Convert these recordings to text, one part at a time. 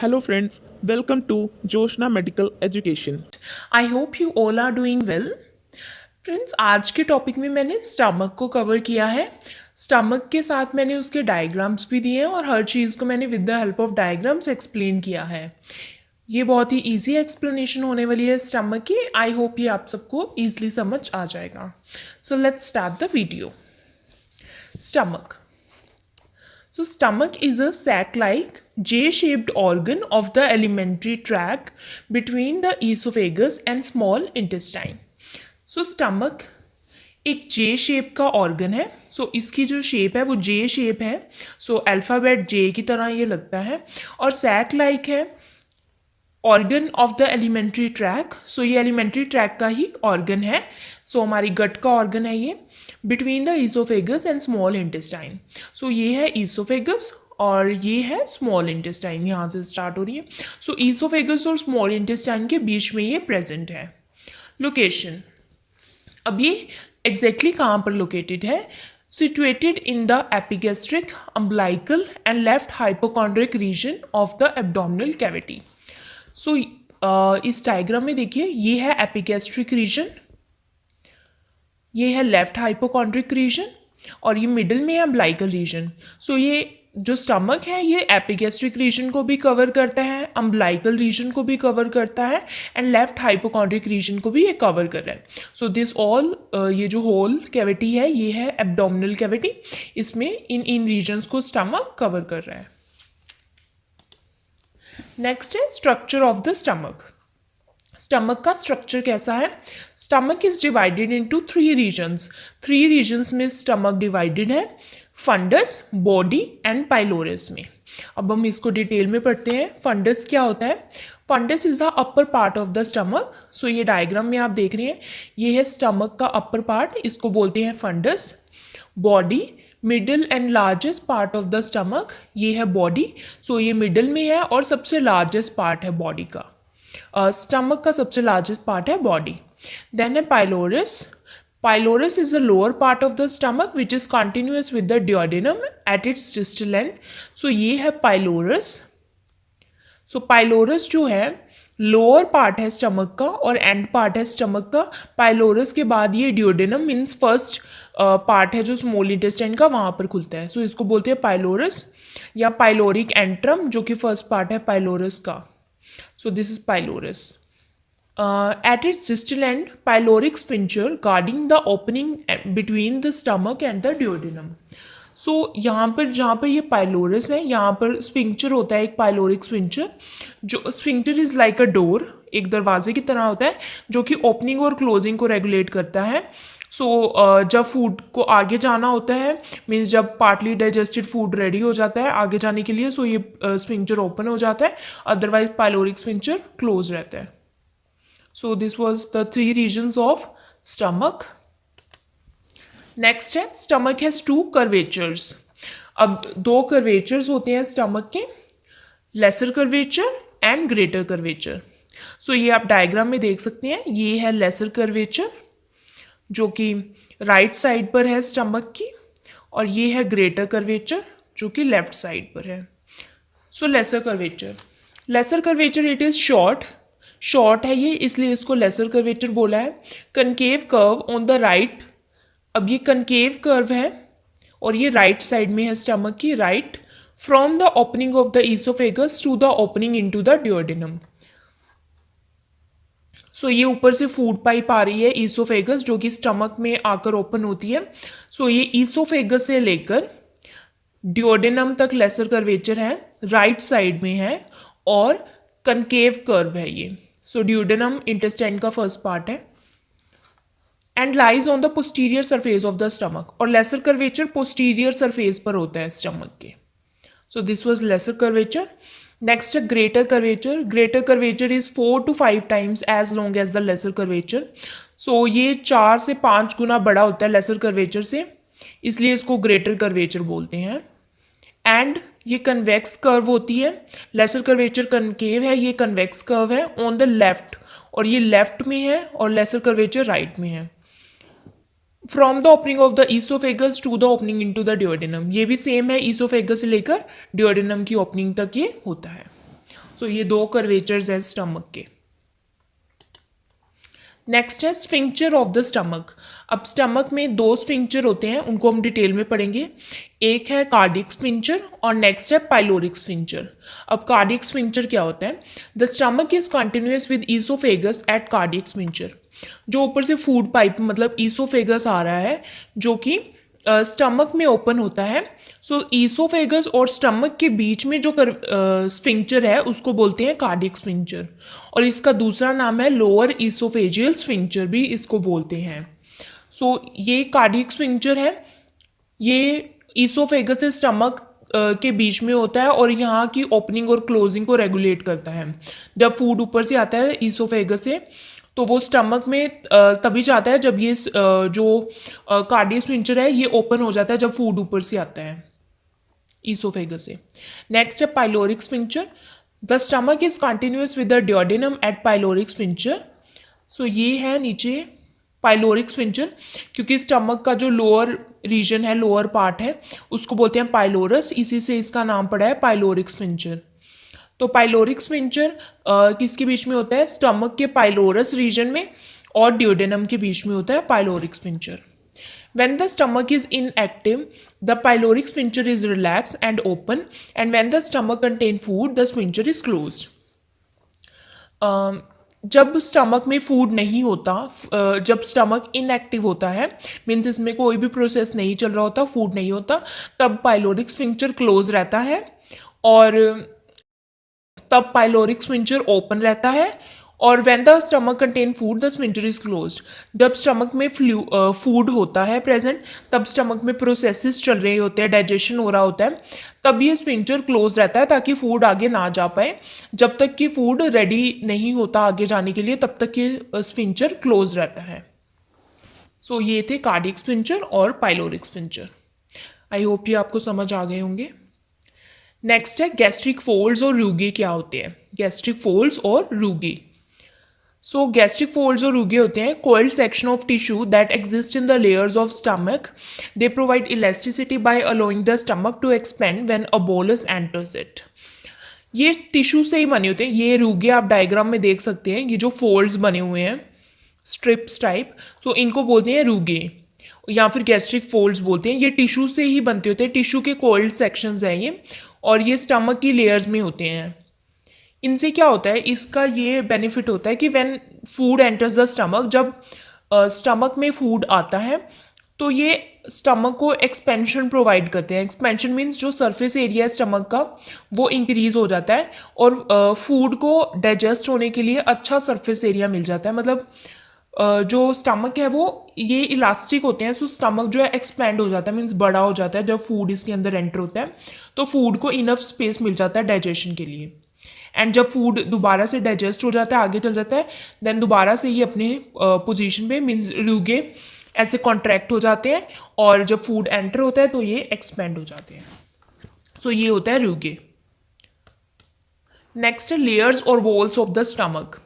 Hello, friends. Welcome to Joshna Medical Education. I hope you all are doing well. Friends, आज के topic में मैंने stomach को cover किया है। स्टमक के साथ मैंने उसके डायग्राम्स भी दिए हैं और हर चीज़ को मैंने with the help of diagrams explain किया है। ये बहुत ही इजी एक्सप्लेनेशन होने वाली है स्टमक की। आई होप ये आप सबको ईजिली समझ आ जाएगा। So let's start the video. Stomach. So stomach is a sac-like J-shaped organ of the alimentary tract between the esophagus and small intestine. So stomach एक जे शेप का ऑर्गन है। सो इसकी जो शेप है वो जे शेप है। सो अल्फ़ाबेट जे की तरह ये लगता है और सैक लाइक है। Organ of the alimentary tract, so ये एलिमेंट्री ट्रैक का ही ऑर्गन है। सो हमारी गट का ऑर्गन है ये। Between the oesophagus and small intestine, so ये है ईसोफेगस और ये है स्मॉल इंटेस्टाइन, यहाँ से स्टार्ट हो रही है। सो ईसोफेगस और स्मॉल इंटेस्टाइन के बीच में ये प्रेजेंट है। लोकेशन, अब ये एग्जैक्टली कहाँ पर लोकेटेड है? Situated in the epigastric, umbilical and left hypochondriac region of the abdominal cavity. So इस डायग्राम में देखिए, ये है एपिगैस्ट्रिक रीजन, ये है लेफ्ट हाइपोकॉन्ड्रिक रीजन और ये मिडिल में है अम्बलाइकल रीजन। सो ये जो स्टमक है ये एपिगैस्ट्रिक रीजन को भी कवर करता है, अम्बलाइकल रीजन को भी कवर करता है एंड लेफ्ट हाइपोकॉन्ड्रिक रीजन को भी ये कवर कर रहा है। सो दिस ऑल, ये जो होल कैविटी है ये है एब्डोमिनल कैविटी। इसमें इन रीजन्स को स्टमक कवर कर रहा है। नेक्स्ट है structure of the stomach. Stomach का स्ट्रक्चर कैसा है? Stomach is divided into three regions. Three regions में स्टमक डिवाइडेड है, फंडस, बॉडी एंड पाइलोरस में। अब हम इसको डिटेल में पढ़ते हैं। फंडस क्या होता है? Fundus is the upper part of the stomach. So ये डायग्राम में आप देख रहे हैं, ये है स्टमक का अपर पार्ट, इसको बोलते हैं fundus. Body, middle and largest part of the stomach, ये है बॉडी। सो ये मिडिल में है और सबसे लार्जेस्ट पार्ट है बॉडी का। स्टमक का सबसे लार्जेस्ट पार्ट है बॉडी। देन है pylorus. Pylorus is the lower part of the stomach which is continuous with the duodenum at its distal end. So ये है पाइलोरस। सो पाइलोरस जो है लोअर पार्ट है स्टमक का और एंड पार्ट है स्टमक का। पाइलोरस के बाद ये डियोडेनम मीन्स फर्स्ट पार्ट है जो स्मॉल इंटेस्टाइन का, वहाँ पर खुलता है। सो इसको बोलते हैं पाइलोरस या पाइलोरिक एंट्रम, जो कि फर्स्ट पार्ट है पाइलोरस का। So this is pylorus. At its distal end, pyloric sphincter guarding the opening between the stomach and the duodenum. So यहाँ पर जहाँ पर ये पाइलोरस है, यहाँ पर स्फिंक्चर होता है, एक पाइलोरिक स्फिंक्चर। जो स्फिंक्चर इज लाइक अ डोर, एक दरवाजे की तरह होता है जो कि ओपनिंग और क्लोजिंग को रेगुलेट करता है। सो जब फूड को आगे जाना होता है, मीन्स जब पार्टली डाइजेस्टेड फूड रेडी हो जाता है आगे जाने के लिए, सो ये स्फिंक्चर ओपन हो जाता है, अदरवाइज पाइलोरिक स्फिंक्चर क्लोज रहता है। So this was the three regions of stomach. Next है स्टमक हैज टू कर्वेचर्स। अब दो कर्वेचर्स होते हैं स्टमक के, lesser curvature and greater curvature. So ये आप डायग्राम में देख सकते हैं, ये है लेसर कर्वेचर जो कि राइट साइड पर है स्टमक की, और ये है ग्रेटर कर्वेचर जो कि लेफ्ट साइड पर है। So lesser curvature, lesser curvature it is short, short है ये इसलिए इसको लेसर कर्वेचर बोला है। Concave curve on the right, अब ये कनकेव कर्व है और ये राइट साइड में है स्टमक की, right, from the opening of the oesophagus to the opening into the duodenum. So ये ऊपर से फूड पाइप आ रही है ईसोफेगस जो कि स्टमक में आकर ओपन होती है। सो ये ईसोफेगस से लेकर डियोडेनम तक लेसर कर्वेचर है, राइट साइड में है और कनकेव कर्व है ये। सो डियोडेनम इंटेस्टाइन का फर्स्ट पार्ट है and lies on the posterior surface of the stomach, और लेसर कर्वेचर पोस्टीरियर सरफेस पर होता है स्टमक के। So this was lesser curvature. Next है greater curvature. Greater curvature is 4 to 5 times as long as the lesser curvature. So ये 4 से 5 गुना बड़ा होता है लेसर कर्वेचर से, इसलिए इसको ग्रेटर कर्वेचर बोलते हैं। एंड ये कन्वेक्स कर्व होती है, लेसर कर्वेचर कनकेव है, ये कन्वेक्स कर्व है ऑन द लेफ्ट, और ये लेफ्ट में है और लेसर कर्वेचर राइट में है। From the opening of the oesophagus to the opening into the duodenum, ये भी सेम है, ईसोफेगस से लेकर डियोडेनम की ओपनिंग तक ये होता है। सो ये दो कर्वेचर्स हैं स्टमक के। नेक्स्ट है स्फिंक्चर ऑफ द स्टमक। अब स्टमक में दो स्फिंक्चर होते हैं, उनको हम डिटेल में पढ़ेंगे। एक है कार्डियक स्फिंक्चर और नेक्स्ट है पाइलोरिक स्फिंक्चर। अब कार्डियक स्फिंक्चर क्या होता है? The stomach is continuous with oesophagus at cardiac sphincter. जो ऊपर से फूड पाइप मतलब ईसोफेगस आ रहा है जो कि स्टमक में ओपन होता है। सो ईसोफेगस और स्टमक के बीच में जो स्फिंक्चर है उसको बोलते हैं कार्डियक स्फिंक्चर, और इसका दूसरा नाम है लोअर ईसोफेजियल स्फिंक्चर भी इसको बोलते हैं। सो ये कार्डियक स्फिंक्चर है, ये ईसोफेगस से स्टमक के बीच में होता है और यहाँ की ओपनिंग और क्लोजिंग को रेगुलेट करता है। जब फूड ऊपर से आता है ईसोफेगस से तो वो स्टमक में तभी जाता है जब ये जो कार्डियक स्फिंक्चर है ये ओपन हो जाता है जब फूड ऊपर से आता है ईसोफेगस से। नेक्स्ट है pyloric sphincter. The stomach is continuous with the duodenum at pyloric sphincter. So ये है नीचे पाइलोरिक स्फिंक्चर, क्योंकि स्टमक का जो लोअर रीजन है, लोअर पार्ट है, उसको बोलते हैं पाइलोरस, इसी से इसका नाम पड़ा है पाइलोरिक स्फिंक्चर। तो पाइलोरिक स्फिंक्चर किसके बीच में होता है? स्टमक के पाइलोरस रीजन में और ड्यूडेनम के बीच में होता है pyloric स्फिंक्चर। When the stomach is inactive, the pyloric sphincter is relaxed and open, and when the stomach contains food, the sphincter is closed. जब स्टमक में फूड नहीं होता, जब स्टमक इनएक्टिव होता है, मीन्स इसमें कोई भी प्रोसेस नहीं चल रहा होता, फूड नहीं होता, तब पाइलोरिक स्फिंक्टर क्लोज रहता है और तब पाइलोरिक स्फिंक्टर ओपन रहता है। और when the stomach contain food the sphincter is closed. जब स्टमक में फूड होता है प्रेजेंट, तब स्टमक में प्रोसेसेस चल रहे होते हैं, डाइजेशन हो रहा होता है, तब ये स्फिंक्टर क्लोज रहता है ताकि फूड आगे ना जा पाए। जब तक कि फूड रेडी नहीं होता आगे जाने के लिए तब तक ये स्फिंक्टर क्लोज रहता है। सो ये थे कार्डियक स्फिंक्टर और पाइलोरिक स्फिंक्टर। आई होप ये आपको समझ आ गए होंगे। नेक्स्ट है गैस्ट्रिक फोल्ड्स और रूगे क्या होते हैं? गैस्ट्रिक फोल्ड्स और रूगे। सो गैस्ट्रिक फोल्ड्स और रूगे होते हैं cold section of tissue that exist in the layers of stomach. They provide elasticity by allowing the stomach to expand when a bolus enters it. ये tissue से ही बने होते हैं। ये रूगे आप डायग्राम में देख सकते हैं, ये जो फोल्ड्स बने हुए हैं स्ट्रिप्स टाइप, सो इनको बोलते हैं रूगे या फिर गैस्ट्रिक फोल्ड्स बोलते हैं। ये टिश्यू से ही बनते होते हैं, टिश्यू के कोल्ड सेक्शंस हैं ये, और ये स्टमक की लेयर्स में होते हैं। इनसे क्या होता है, इसका ये बेनिफिट होता है कि when food enters the stomach, जब स्टमक में फूड आता है तो ये स्टमक को एक्सपेंशन प्रोवाइड करते हैं। एक्सपेंशन मीन्स जो सरफेस एरिया है स्टमक का वो इंक्रीज हो जाता है और फूड को डाइजेस्ट होने के लिए अच्छा सरफेस एरिया मिल जाता है। मतलब जो स्टमक है वो ये इलास्टिक होते हैं, सो स्टमक जो है एक्सपेंड हो जाता है, मीन्स बड़ा हो जाता है। जब फूड इसके अंदर एंटर होता है तो फूड को इनफ स्पेस मिल जाता है डाइजेशन के लिए, एंड जब फूड दोबारा से डाइजेस्ट हो जाता है, आगे चल जाता है, देन दोबारा से ये अपने पोजीशन पे मीन्स रूगे ऐसे कॉन्ट्रैक्ट हो जाते हैं, और जब फूड एंटर होता है तो ये एक्सपेंड हो जाते हैं। सो ये होता है रूगे। नेक्स्ट है लेयर्स और वॉल्स ऑफ द स्टमक।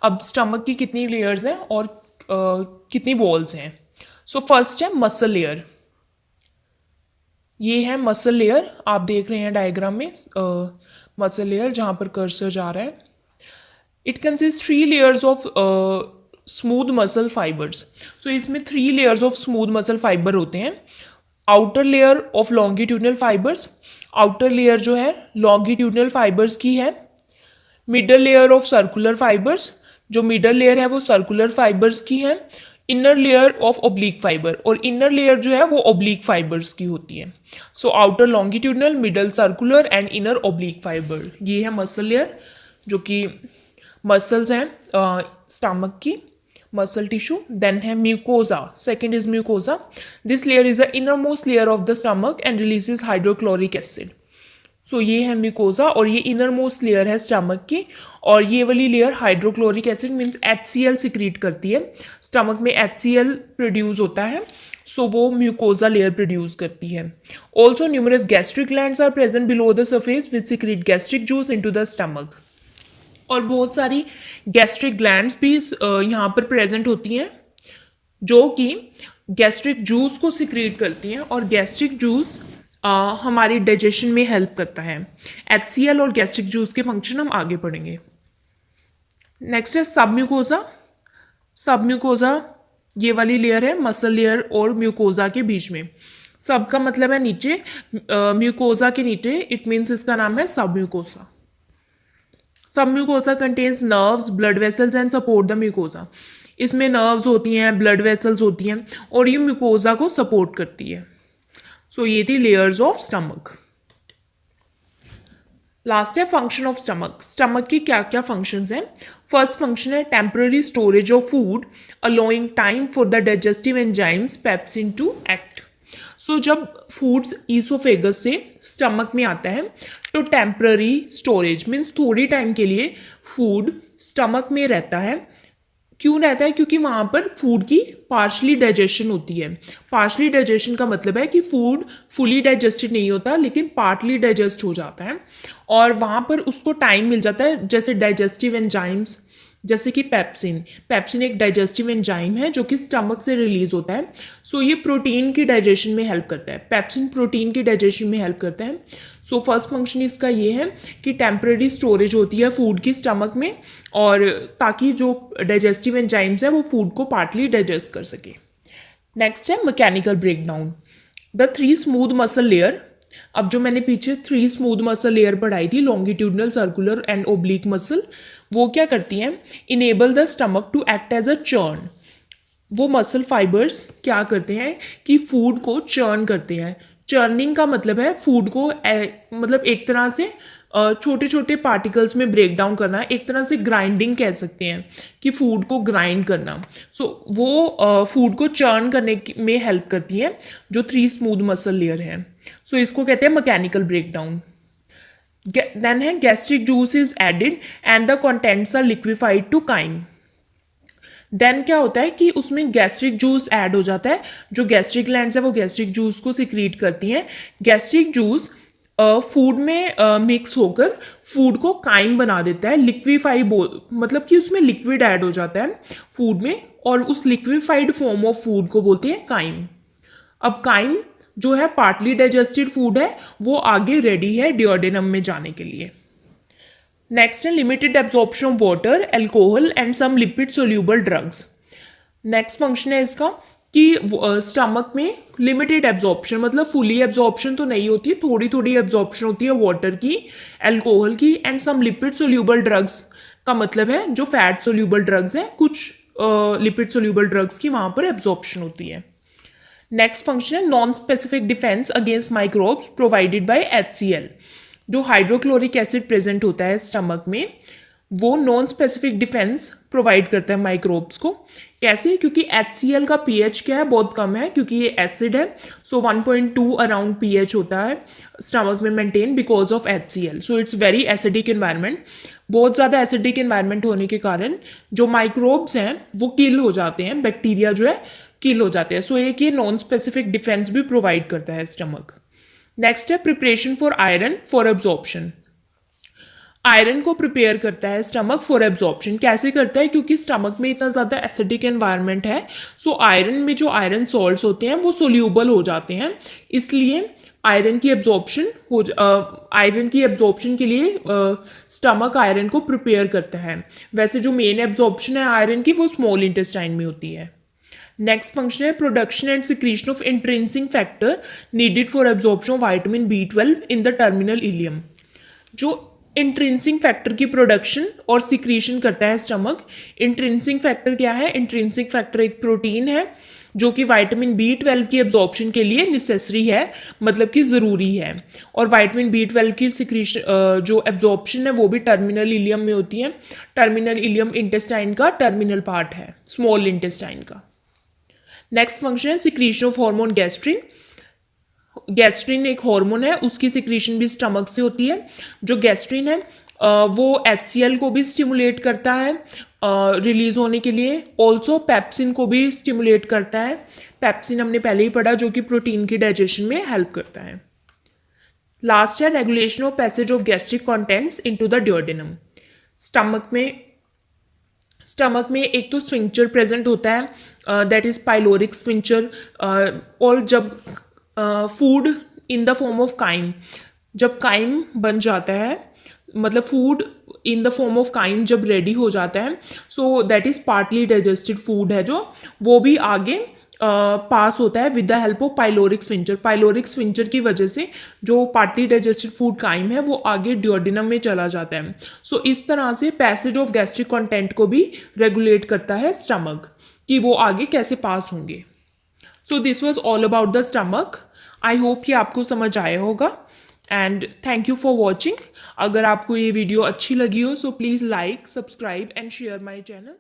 अब स्टमक की कितनी लेयर्स हैं और कितनी वॉल्स हैं? सो फर्स्ट है मसल लेयर। ये है मसल लेयर, आप देख रहे हैं डायग्राम में मसल लेयर जहाँ पर कर्सर जा रहा है। It consist 3 layers of smooth muscle fibres. So इसमें 3 layers of smooth muscle fibre होते हैं। Outer layer of longitudinal fibres, outer layer जो है लॉन्गिट्यूडनल फाइबर्स की है। Middle layer of circular fibres, जो मिडल लेयर है वो सर्कुलर फाइबर्स की है। Inner layer of oblique fibre, और इनर लेयर जो है वो ओब्लिक फाइबर्स की होती है। So outer longitudinal, middle circular and inner oblique fibre, ये है मसल लेयर जो कि मसल्स हैं स्टमक की, मसल टिश्यू। देन है mucosa, second is mucosa. This layer is the inner most layer of the stomach and releases hydrochloric acid. So ये है mucosa और ये इनर मोस्ट लेयर है स्टमक की, और ये वाली layer hydrochloric acid means HCl secrete करती है। स्टमक में HCl प्रोड्यूस होता है, सो वो म्यूकोजा लेयर प्रोड्यूस करती है। Also numerous gastric glands are present below the surface which secrete gastric juice into the stomach. और बहुत सारी गैस्ट्रिक ग्लैंड्स भी यहाँ पर प्रेजेंट होती हैं जो कि गैस्ट्रिक जूस को सिक्रीट करती हैं, और गैस्ट्रिक जूस हमारी डाइजेशन में हेल्प करता है। HCl और गैस्ट्रिक जूस के फंक्शन हम आगे पढ़ेंगे। नेक्स्ट है सबम्यूकोजा। सबम्यूकोजा ये वाली लेयर है मसल लेयर और म्यूकोजा के बीच में। सब का मतलब है नीचे, म्यूकोजा के नीचे, इट मीन्स इसका नाम है submucosa. Submucosa contains nerves, blood vessels and support the mucosa. इसमें नर्व्स होती हैं, ब्लड वेसल्स होती हैं और ये म्यूकोजा को सपोर्ट करती है। सो ये थी लेयर्स ऑफ स्टमक। लास्ट है फंक्शन ऑफ स्टमक। स्टमक की क्या क्या फंक्शंस हैं? फर्स्ट फंक्शन है temporary storage of food allowing time for the digestive enzymes pepsin to act. So जब फूड्स ईसोफेगस से स्टमक में आता है तो टेम्पररी स्टोरेज मीन्स थोड़ी टाइम के लिए फूड स्टमक में रहता है। क्यों रहता है? क्योंकि वहाँ पर फूड की पार्शली डाइजेशन होती है। पार्शली डाइजेशन का मतलब है कि फूड फुली डाइजेस्टेड नहीं होता लेकिन पार्टली डाइजेस्ट हो जाता है और वहाँ पर उसको टाइम मिल जाता है, जैसे डाइजेस्टिव एंजाइम्स, जैसे कि पेप्सिन। पेप्सिन एक डाइजेस्टिव एंजाइम है जो कि स्टमक से रिलीज होता है। सो ये प्रोटीन की डाइजेशन में हेल्प करता है। पेप्सिन प्रोटीन की डाइजेशन में हेल्प करता है। सो फर्स्ट फंक्शन इसका ये है कि टेम्पररी स्टोरेज होती है फूड की स्टमक में, और ताकि जो डाइजेस्टिव एंजाइम्स है वो फूड को पार्टली डाइजेस्ट कर सके। नेक्स्ट है mechanical breakdown. The 3 smooth muscle layer. अब जो मैंने पीछे 3 स्मूथ मसल लेयर पढ़ाई थी, longitudinal, circular and oblique muscle, वो क्या करती हैं? Enable the stomach to act as a churn. वो मसल फाइबर्स क्या करते हैं कि फूड को चर्न करते हैं। चर्निंग का मतलब है फूड को मतलब एक तरह से छोटे छोटे पार्टिकल्स में ब्रेक डाउन करना, एक तरह से ग्राइंडिंग कह सकते हैं कि फूड को ग्राइंड करना। सो वो फूड को चर्न करने में हेल्प करती है जो 3 स्मूथ मसल लेयर है। सो इसको कहते हैं मैकेनिकल ब्रेकडाउन। देन है gastric juice is added and the contents are liquefied to chyme. Then क्या होता है कि उसमें गैस्ट्रिक जूस ऐड हो जाता है। जो गैस्ट्रिक ग्लैंड्स है वो गैस्ट्रिक जूस को सिक्रीट करती हैं। गैस्ट्रिक जूस फूड में मिक्स होकर फूड को काइम बना देता है। लिक्विफाई मतलब कि उसमें लिक्विड ऐड हो जाता है फूड में, और उस लिक्विफाइड फॉर्म ऑफ फूड को बोलते हैं काइम। अब काइम जो है पार्टली डाइजेस्टेड फूड है, वो आगे रेडी है डिओडेनम में जाने के लिए। नेक्स्ट है limited absorption of water, alcohol and some lipid soluble drugs. Next function है इसका कि स्टमक में लिमिटेड एब्जॉर्प्शन, मतलब फुली एब्जॉर्प्शन तो नहीं होती है, थोड़ी थोड़ी एब्जॉर्प्शन होती है वाटर की, अल्कोहल की and some lipid soluble drugs का मतलब है जो फैट सोल्यूबल ड्रग्स हैं, कुछ लिपिड सोल्यूबल ड्रग्स की वहाँ पर एब्जॉर्प्शन होती है। नेक्स्ट फंक्शन है non specific defence against microbes provided by HCl। जो हाइड्रोक्लोरिक एसिड प्रेजेंट होता है स्टमक में, वो नॉन स्पेसिफिक डिफेंस प्रोवाइड करता है माइक्रोब्स को। कैसे? क्योंकि HCl का pH क्या है? बहुत कम है, क्योंकि ये एसिड है। सो 1.2 अराउंड pH होता है स्टमक में maintain because of HCl। So it's very acidic environment. बहुत ज़्यादा एसिडिक इन्वायरमेंट होने के कारण जो माइक्रोब्स हैं वो किल हो जाते हैं, बैक्टीरिया जो है किल हो जाते हैं। सो एक ये नॉन स्पेसिफिक डिफेंस भी प्रोवाइड करता है स्टमक। नेक्स्ट है preparation for iron for absorption. Iron को प्रिपेयर करता है स्टमक फॉर एब्जॉर्प्शन। कैसे करता है? क्योंकि स्टमक में इतना ज़्यादा एसिडिक एनवायरनमेंट है, सो आयरन में जो आयरन सॉल्ट्स होते हैं वो सोल्यूबल हो जाते हैं, इसलिए आयरन की एब्जॉर्प्शन के लिए स्टमक आयरन को प्रिपेयर करता है। वैसे जो मेन एब्जॉर्प्शन है आयरन की वो स्मॉल इंटेस्टाइन में होती है। नेक्स्ट फंक्शन है production and secretion of intrinsic factor needed for absorption of vitamin B12 in the terminal ileum. जो इंट्रिंसिक फैक्टर की प्रोडक्शन और सिक्रीशन करता है स्टमक। इंट्रिंसिक फैक्टर क्या है? इंट्रिंसिक फैक्टर एक प्रोटीन है जो कि विटामिन B12 की एब्जॉर्प्शन के लिए नेसेसरी है, मतलब कि ज़रूरी है। और विटामिन B12 की सिक्रीशन जो एब्जॉर्प्शन है वो भी टर्मिनल इलियम में होती है। टर्मिनल इलियम इंटेस्टाइन का टर्मिनल पार्ट है, स्मॉल इंटेस्टाइन का। नेक्स्ट फंक्शन है secretion of hormone gastrin. Gastrin एक हार्मोन है, उसकी सिक्रीशन भी स्टमक से होती है। जो गैस्ट्रिन है वो HCl को भी स्टिमुलेट करता है रिलीज होने के लिए। ऑल्सो पेप्सिन को भी स्टिमुलेट करता है। पेप्सिन हमने पहले ही पढ़ा जो कि प्रोटीन की डाइजेशन में हेल्प करता है। लास्ट है regulation of passage of gastric contents into the duodenum. Stomach में एक तो स्फिंक्टर प्रेजेंट होता है, दैट इज पाइलोरिक स्फिंक्टर। और जब food in the form of chyme. जब काइम बन जाता है, मतलब food in the form of chyme जब रेडी हो जाता है, so that is partly digested food है जो, वो भी आगे पास होता है with the help of pyloric sphincter. Pyloric sphincter की वजह से जो पार्टली डाइजेस्टेड फूड काइम है वो आगे ड्यूodenum में चला जाता है। सो इस तरह से पैसेज ऑफ गैस्ट्रिक कंटेंट को भी रेगुलेट करता है स्टमक, कि वो आगे कैसे पास होंगे। So this was all about the stomach. I hope कि आपको समझ आया होगा and thank you for watching. अगर आपको ये वीडियो अच्छी लगी हो so please like, subscribe and share my channel.